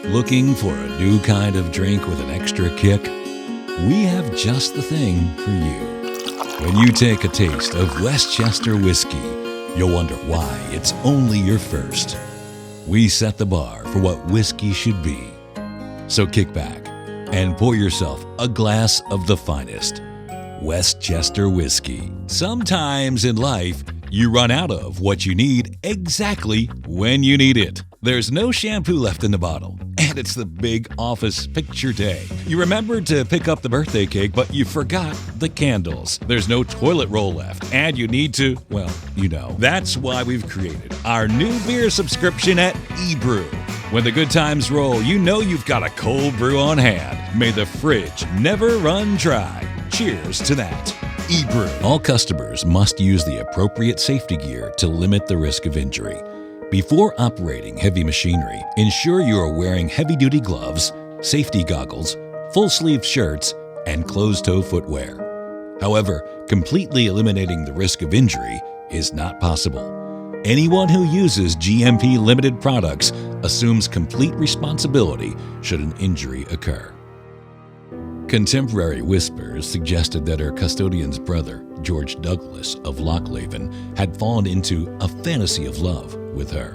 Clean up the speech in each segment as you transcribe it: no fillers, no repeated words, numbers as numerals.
Looking for a new kind of drink with an extra kick? We have just the thing for you. When you take a taste of Westchester whiskey, you'll wonder why it's only your first. We set the bar for what whiskey should be. So kick back and pour yourself a glass of the finest Westchester whiskey. Sometimes in life, you run out of what you need exactly when you need it. There's no shampoo left in the bottle, and it's the big office picture day. You remembered to pick up the birthday cake, but you forgot the candles. There's no toilet roll left, and you need to, well, you know. That's why we've created our new beer subscription at eBrew. When the good times roll, you know you've got a cold brew on hand. May the fridge never run dry. Cheers to that. eBrew. All customers must use the appropriate safety gear to limit the risk of injury. Before operating heavy machinery, ensure you are wearing heavy-duty gloves, safety goggles, full-sleeve shirts, and closed-toe footwear. However, completely eliminating the risk of injury is not possible. Anyone who uses GMP limited products assumes complete responsibility should an injury occur. Contemporary whispers suggested that her custodian's brother, George Douglas of Lochleven, had fallen into a fantasy of love with her.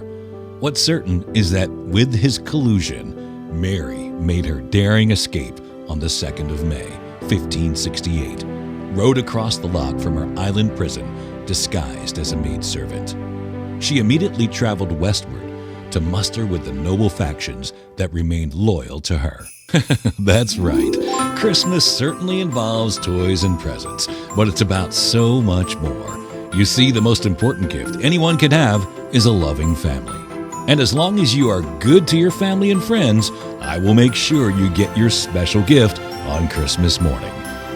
What's certain is that with his collusion, Mary made her daring escape on the 2nd of May, 1568, rode across the loch from her island prison disguised as a maidservant. She immediately traveled westward to muster with the noble factions that remained loyal to her. That's right. Christmas certainly involves toys and presents, but it's about so much more. You see, the most important gift anyone can have is a loving family. And as long as you are good to your family and friends, I will make sure you get your special gift on Christmas morning.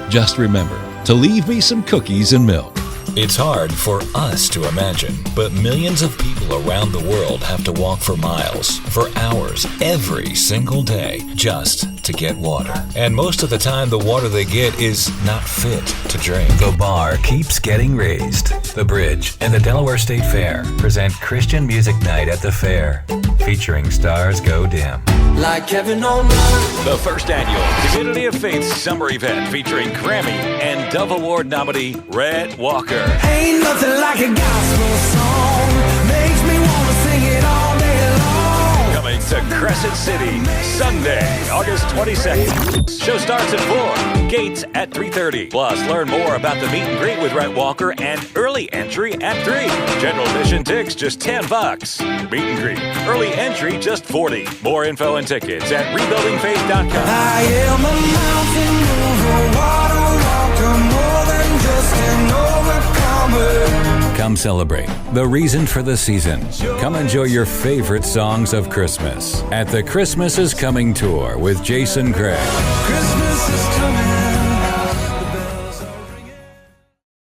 Just remember to leave me some cookies and milk. It's hard for us to imagine, but millions of people around the world have to walk for miles, for hours, every single day, just to get water. And most of the time, the water they get is not fit to drink. The bar keeps getting raised. The Bridge and the Delaware State Fair present Christian Music Night at the fair, featuring Stars Go Dim. Like Kevin O'Malley. The first annual Community of Faith summer event featuring Grammy and Dove Award nominee Rhett Walker. Ain't nothing like a gospel song. Makes me wanna sing it all day long. Coming to Crescent City, Sunday, August 22nd. Show starts at 4, gates at 3:30. Plus, learn more about the meet and greet with Rhett Walker and early entry at 3. General admission tickets just $10. Meet and greet, early entry just $40. More info and tickets at rebuildingfaith.com. I am a mountain mover, water walker, more than just an overcomer. Come celebrate the reason for the season. Come enjoy your favorite songs of Christmas at the Christmas is Coming Tour with Jason Craig. Christmas is coming.